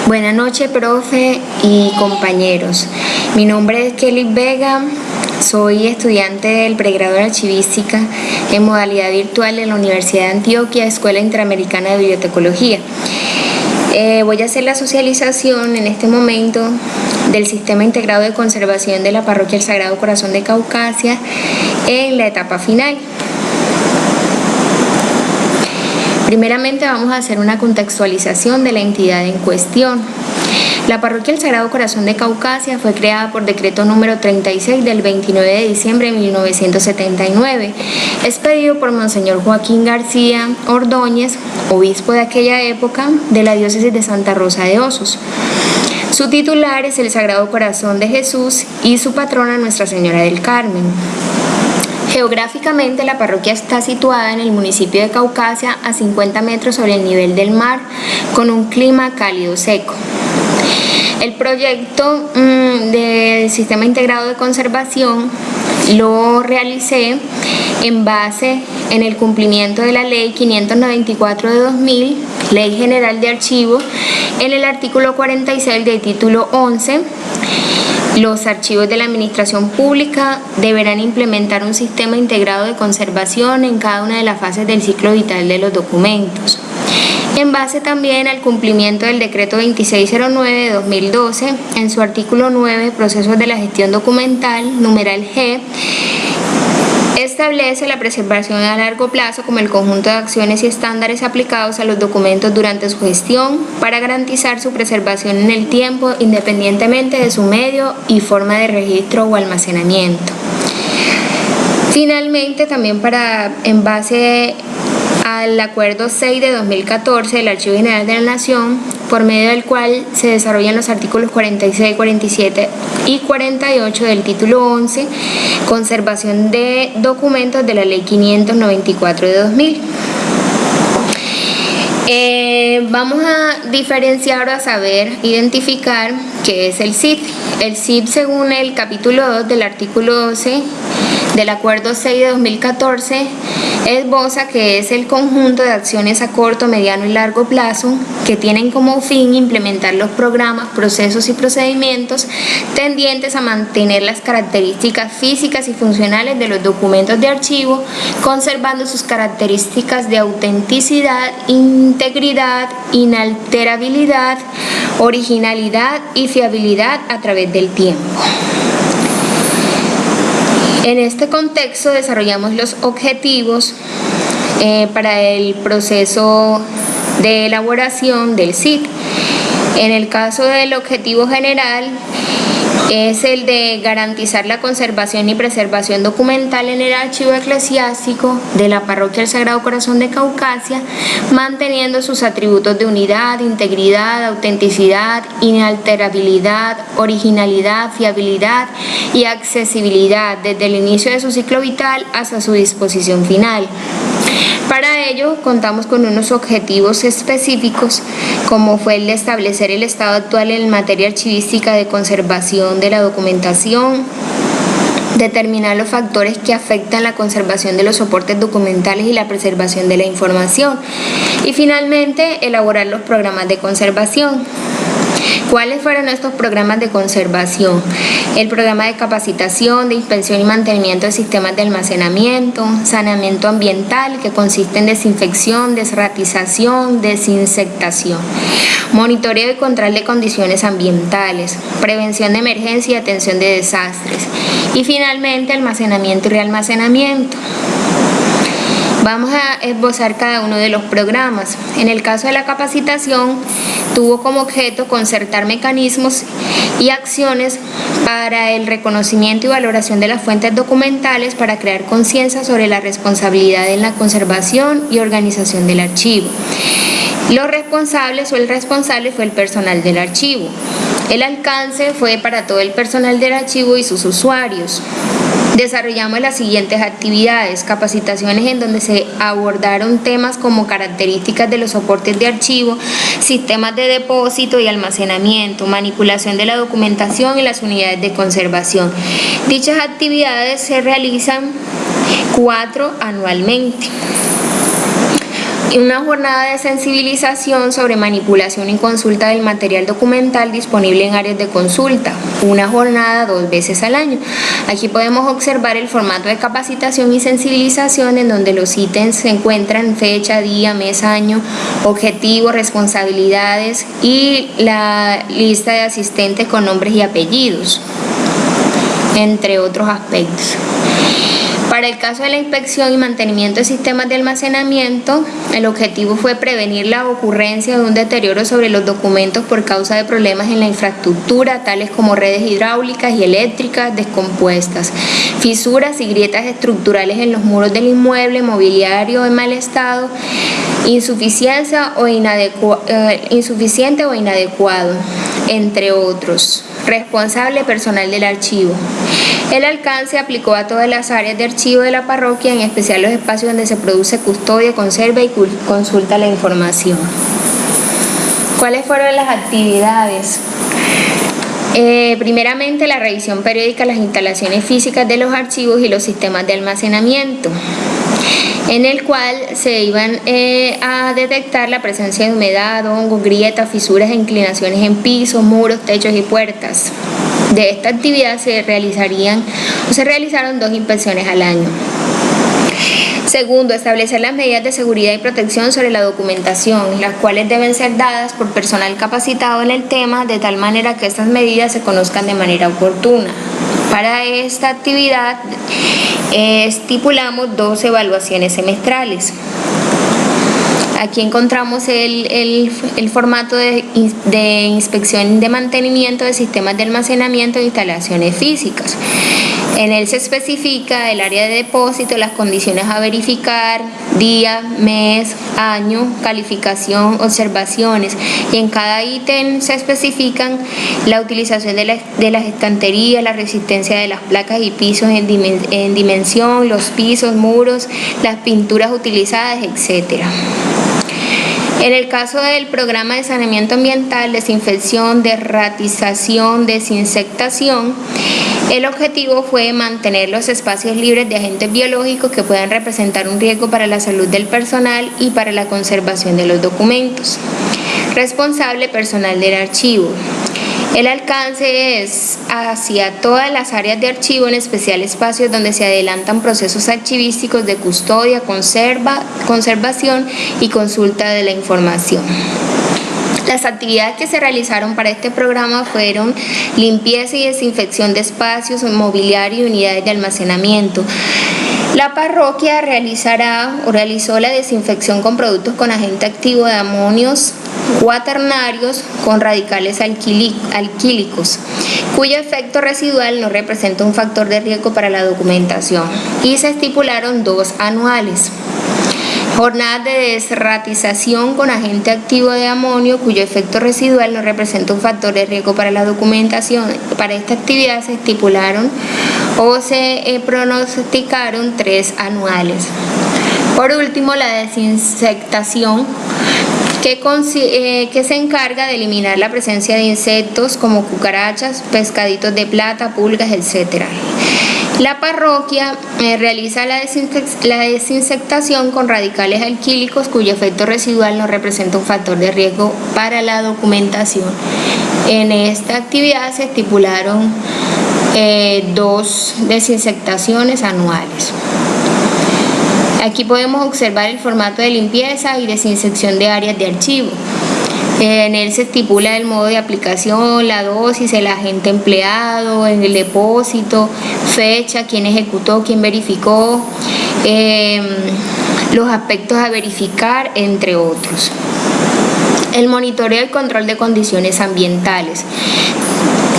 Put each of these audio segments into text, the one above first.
Buenas noches, profe y compañeros. Mi nombre es Kelly Vega, soy estudiante del pregrado de Archivística en modalidad virtual en la Universidad de Antioquia, Escuela Interamericana de Bibliotecología. Voy a hacer la socialización en este momento del Sistema Integrado de Conservación de la Parroquia El Sagrado Corazón de Caucasia en la etapa final. Primeramente vamos a hacer una contextualización de la entidad en cuestión. La Parroquia El Sagrado Corazón de Caucasia fue creada por decreto número 36 del 29 de diciembre de 1979, expedido por Monseñor Joaquín García Ordóñez, obispo de aquella época de la diócesis de Santa Rosa de Osos. Su titular es el Sagrado Corazón de Jesús y su patrona Nuestra Señora del Carmen. Geográficamente, la parroquia está situada en el municipio de Caucasia a 50 metros sobre el nivel del mar, con un clima cálido seco. El proyecto del Sistema Integrado de Conservación lo realicé en base en el cumplimiento de la Ley 594 de 2000, Ley General de Archivo, en el artículo 46 del título 11. Los archivos de la Administración Pública deberán implementar un sistema integrado de conservación en cada una de las fases del ciclo vital de los documentos. En base también al cumplimiento del Decreto 2609 de 2012, en su artículo 9, Procesos de la Gestión Documental, numeral G, establece la preservación a largo plazo como el conjunto de acciones y estándares aplicados a los documentos durante su gestión para garantizar su preservación en el tiempo independientemente de su medio y forma de registro o almacenamiento. Finalmente, también en base al Acuerdo 6 de 2014 del Archivo General de la Nación, por medio del cual se desarrollan los artículos 46, 47 y 48 del título 11, conservación de documentos de la Ley 594 de 2000. Vamos a diferenciar o a saber identificar qué es el CID. El CID, según el capítulo 2 del artículo 12 del Acuerdo 6 de 2014, esboza que es el conjunto de acciones a corto, mediano y largo plazo que tienen como fin implementar los programas, procesos y procedimientos tendientes a mantener las características físicas y funcionales de los documentos de archivo, conservando sus características de autenticidad, integridad, inalterabilidad, originalidad y fiabilidad a través del tiempo. En este contexto desarrollamos los objetivos para el proceso de elaboración del CID. En el caso del objetivo general es el de garantizar la conservación y preservación documental en el archivo eclesiástico de la Parroquia El Sagrado Corazón de Caucasia, manteniendo sus atributos de unidad, integridad, autenticidad, inalterabilidad, originalidad, fiabilidad y accesibilidad desde el inicio de su ciclo vital hasta su disposición final. Para ello, contamos con unos objetivos específicos, como fue el de establecer el estado actual en materia archivística de conservación de la documentación, determinar los factores que afectan la conservación de los soportes documentales y la preservación de la información, y finalmente, elaborar los programas de conservación. ¿Cuáles fueron estos programas de conservación? El programa de capacitación, de inspección y mantenimiento de sistemas de almacenamiento, saneamiento ambiental, que consiste en desinfección, desratización, desinsectación, monitoreo y control de condiciones ambientales, prevención de emergencia y atención de desastres, y finalmente almacenamiento y realmacenamiento. Vamos a esbozar cada uno de los programas. En el caso de la capacitación, tuvo como objeto concertar mecanismos y acciones para el reconocimiento y valoración de las fuentes documentales para crear conciencia sobre la responsabilidad en la conservación y organización del archivo. Los responsables o el responsable fue el personal del archivo. El alcance fue para todo el personal del archivo y sus usuarios. Desarrollamos las siguientes actividades: capacitaciones en donde se abordaron temas como características de los soportes de archivo, sistemas de depósito y almacenamiento, manipulación de la documentación y las unidades de conservación. Dichas actividades se realizan 4 anualmente. Una jornada de sensibilización sobre manipulación y consulta del material documental disponible en áreas de consulta. Una jornada 2 veces al año. Aquí podemos observar el formato de capacitación y sensibilización en donde los ítems se encuentran fecha, día, mes, año, objetivo, responsabilidades y la lista de asistentes con nombres y apellidos, entre otros aspectos. Para el caso de la inspección y mantenimiento de sistemas de almacenamiento, el objetivo fue prevenir la ocurrencia de un deterioro sobre los documentos por causa de problemas en la infraestructura, tales como redes hidráulicas y eléctricas descompuestas, fisuras y grietas estructurales en los muros del inmueble, mobiliario en mal estado, insuficiente o inadecuado, entre otros. Responsable personal del archivo. El alcance aplicó a todas las áreas de archivo de la parroquia, en especial los espacios donde se produce custodia, conserva y consulta la información. ¿Cuáles fueron las actividades? Primeramente, la revisión periódica de las instalaciones físicas de los archivos y los sistemas de almacenamiento, en el cual se iban a detectar la presencia de humedad, hongos, grietas, fisuras e inclinaciones en pisos, muros, techos y puertas. De esta actividad se realizaron 2 inspecciones al año. Segundo, establecer las medidas de seguridad y protección sobre la documentación, las cuales deben ser dadas por personal capacitado en el tema, de tal manera que estas medidas se conozcan de manera oportuna. Para esta actividad estipulamos 2 evaluaciones semestrales. Aquí encontramos el formato de inspección de mantenimiento de sistemas de almacenamiento e instalaciones físicas. En él se especifica el área de depósito, las condiciones a verificar, día, mes, año, calificación, observaciones, y en cada ítem se especifican la utilización de las estanterías, la resistencia de las placas y pisos en dimensión, los pisos, muros, las pinturas utilizadas, etc. En el caso del programa de saneamiento ambiental, desinfección, derratización, desinsectación, el objetivo fue mantener los espacios libres de agentes biológicos que puedan representar un riesgo para la salud del personal y para la conservación de los documentos. Responsable personal del archivo. El alcance es hacia todas las áreas de archivo, en especial espacios donde se adelantan procesos archivísticos de custodia, conservación y consulta de la información. Las actividades que se realizaron para este programa fueron limpieza y desinfección de espacios, mobiliario y unidades de almacenamiento. La parroquia realizó la desinfección con productos con agente activo de amonios cuaternarios con radicales alquílicos, cuyo efecto residual no representa un factor de riesgo para la documentación, y se estipularon 2 anuales. Jornadas de desratización con agente activo de amonio, cuyo efecto residual no representa un factor de riesgo para la documentación. Para esta actividad se estipularon o se pronosticaron 3 anuales. Por último, la desinsectación, que se encarga de eliminar la presencia de insectos como cucarachas, pescaditos de plata, pulgas, etc. La parroquia realiza la desinsectación con radicales alquílicos, cuyo efecto residual no representa un factor de riesgo para la documentación. En esta actividad se estipularon 2 desinsectaciones anuales. Aquí podemos observar el formato de limpieza y desinsección de áreas de archivo. En él se estipula el modo de aplicación, la dosis, el agente empleado, en el depósito, fecha, quién ejecutó, quién verificó, los aspectos a verificar, entre otros. El monitoreo y control de condiciones ambientales.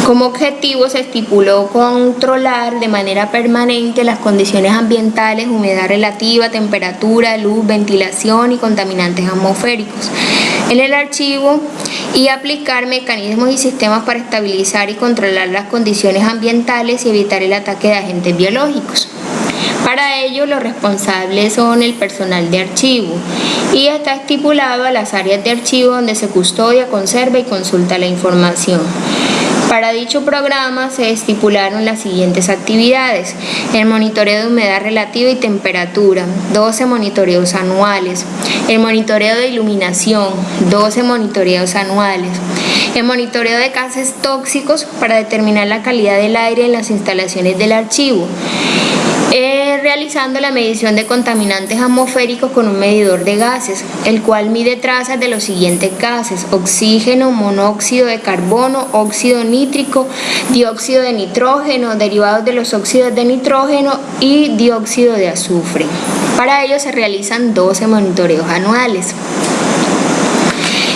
Como objetivo se estipuló controlar de manera permanente las condiciones ambientales, humedad relativa, temperatura, luz, ventilación y contaminantes atmosféricos en el archivo, y aplicar mecanismos y sistemas para estabilizar y controlar las condiciones ambientales y evitar el ataque de agentes biológicos. Para ello, los responsables son el personal de archivo, y está estipulado a las áreas de archivo donde se custodia, conserva y consulta la información. Para dicho programa se estipularon las siguientes actividades: el monitoreo de humedad relativa y temperatura, 12 monitoreos anuales; el monitoreo de iluminación, 12 monitoreos anuales; el monitoreo de gases tóxicos para determinar la calidad del aire en las instalaciones del archivo, realizando la medición de contaminantes atmosféricos con un medidor de gases, el cual mide trazas de los siguientes gases: oxígeno, monóxido de carbono, óxido nítrico, dióxido de nitrógeno, derivados de los óxidos de nitrógeno y dióxido de azufre. Para ello se realizan 12 monitoreos anuales.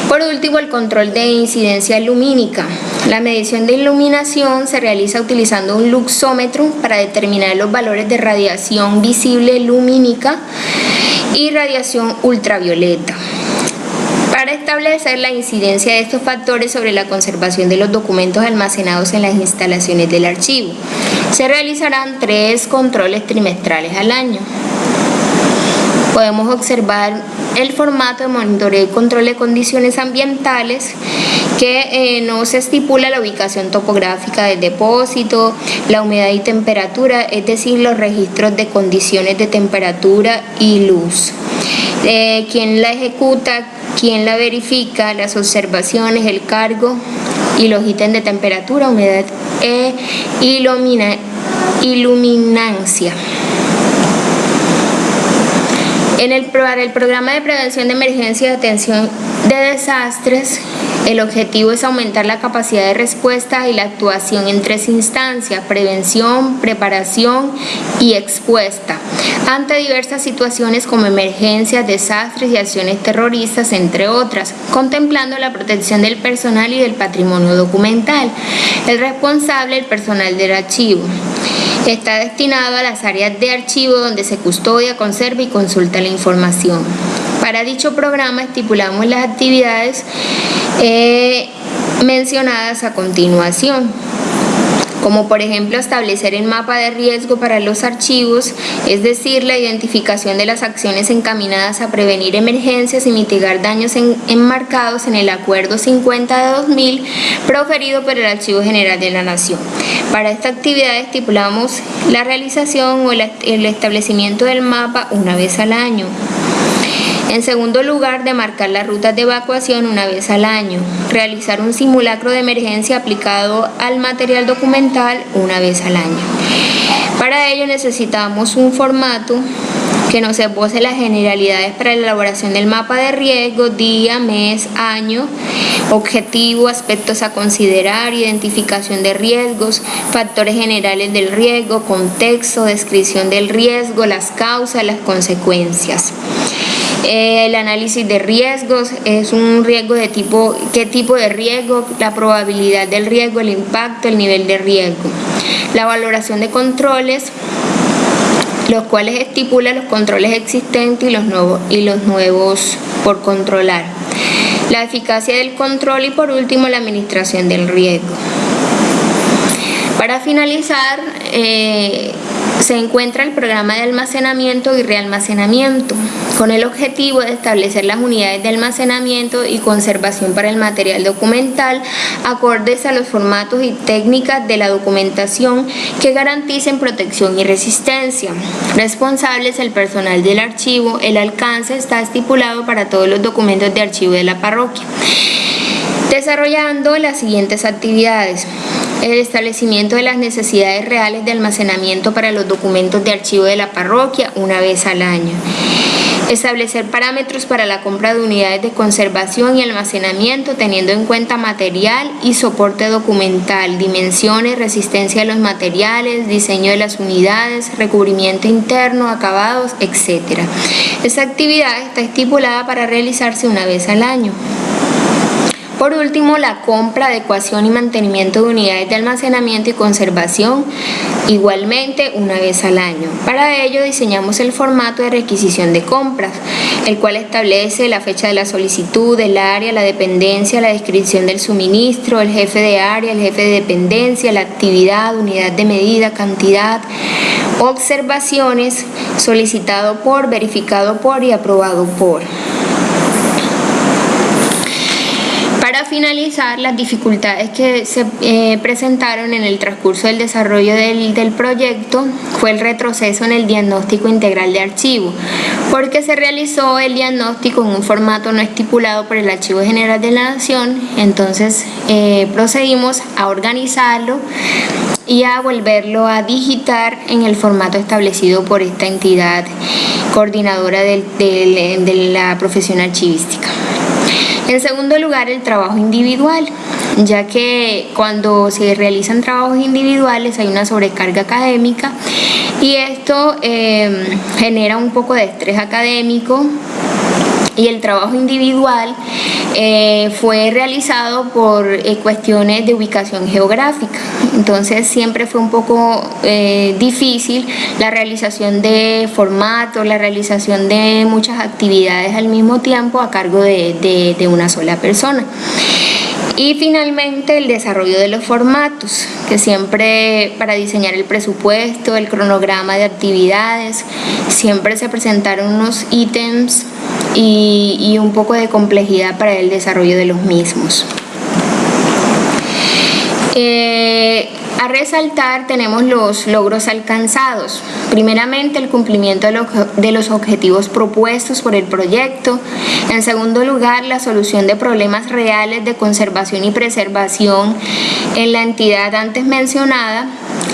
Por último, el control de incidencia lumínica. La medición de iluminación se realiza utilizando un luxómetro para determinar los valores de radiación visible lumínica y radiación ultravioleta, para establecer la incidencia de estos factores sobre la conservación de los documentos almacenados en las instalaciones del archivo. Se realizarán 3 controles trimestrales al año. Podemos observar el formato de monitoreo y control de condiciones ambientales, que no se estipula la ubicación topográfica del depósito, la humedad y temperatura, es decir, los registros de condiciones de temperatura y luz, quién la ejecuta, quién la verifica, las observaciones, el cargo y los ítems de temperatura, humedad e iluminancia. Para el programa de prevención de emergencia y atención de desastres, el objetivo es aumentar la capacidad de respuesta y la actuación en 3 instancias: prevención, preparación y expuesta, ante diversas situaciones como emergencias, desastres y acciones terroristas, entre otras, contemplando la protección del personal y del patrimonio documental. El responsable, el personal del archivo, está destinado a las áreas de archivo donde se custodia, conserva y consulta la información. Para dicho programa estipulamos las actividades mencionadas a continuación, como por ejemplo establecer el mapa de riesgo para los archivos, es decir, la identificación de las acciones encaminadas a prevenir emergencias y mitigar daños enmarcados en el Acuerdo 50 de 2000 proferido por el Archivo General de la Nación. Para esta actividad estipulamos la realización o el establecimiento del mapa una vez al año. En segundo lugar, demarcar las rutas de evacuación una vez al año. Realizar un simulacro de emergencia aplicado al material documental una vez al año. Para ello necesitamos un formato que nos esboce las generalidades para la elaboración del mapa de riesgo, día, mes, año, objetivo, aspectos a considerar, identificación de riesgos, factores generales del riesgo, contexto, descripción del riesgo, las causas, las consecuencias. El análisis de riesgos es un riesgo de tipo, qué tipo de riesgo, la probabilidad del riesgo, el impacto, el nivel de riesgo. La valoración de controles, los cuales estipula los controles existentes y los nuevos por controlar. La eficacia del control y por último la administración del riesgo. Para finalizar, se encuentra el programa de almacenamiento y realmacenamiento, con el objetivo de establecer las unidades de almacenamiento y conservación para el material documental, acordes a los formatos y técnicas de la documentación que garanticen protección y resistencia. Responsable es el personal del archivo. El alcance está estipulado para todos los documentos de archivo de la parroquia. Desarrollando las siguientes actividades: el establecimiento de las necesidades reales de almacenamiento para los documentos de archivo de la parroquia una vez al año. Establecer parámetros para la compra de unidades de conservación y almacenamiento teniendo en cuenta material y soporte documental, dimensiones, resistencia de los materiales, diseño de las unidades, recubrimiento interno, acabados, etc. Esta actividad está estipulada para realizarse una vez al año. Por último, la compra, adecuación y mantenimiento de unidades de almacenamiento y conservación, igualmente una vez al año. Para ello diseñamos el formato de requisición de compras, el cual establece la fecha de la solicitud, el área, la dependencia, la descripción del suministro, el jefe de área, el jefe de dependencia, la actividad, unidad de medida, cantidad, observaciones, solicitado por, verificado por y aprobado por. Para finalizar, las dificultades que se presentaron en el transcurso del desarrollo del proyecto fue el retroceso en el diagnóstico integral de archivo, porque se realizó el diagnóstico en un formato no estipulado por el Archivo General de la Nación. Entonces procedimos a organizarlo y a volverlo a digitar en el formato establecido por esta entidad coordinadora de la profesión archivística. En segundo lugar, el trabajo individual, ya que cuando se realizan trabajos individuales hay una sobrecarga académica y esto genera un poco de estrés académico, y el trabajo individual fue realizado por cuestiones de ubicación geográfica. Entonces siempre fue un poco difícil la realización de formatos, la realización de muchas actividades al mismo tiempo a cargo de una sola persona. Y finalmente el desarrollo de los formatos, que siempre para diseñar el presupuesto, el cronograma de actividades, siempre se presentaron unos ítems y un poco de complejidad para el desarrollo de los mismos. A resaltar tenemos los logros alcanzados. Primeramente, el cumplimiento de los objetivos propuestos por el proyecto. En segundo lugar, la solución de problemas reales de conservación y preservación en la entidad antes mencionada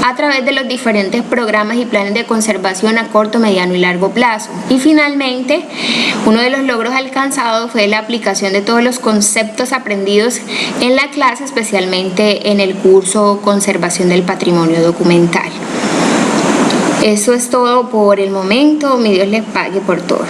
a través de los diferentes programas y planes de conservación a corto, mediano y largo plazo. Y finalmente, uno de los logros alcanzados fue la aplicación de todos los conceptos aprendidos en la clase, especialmente en el curso Conservación del Patrimonio Documental. Eso es todo por el momento. Mi Dios les pague por todo.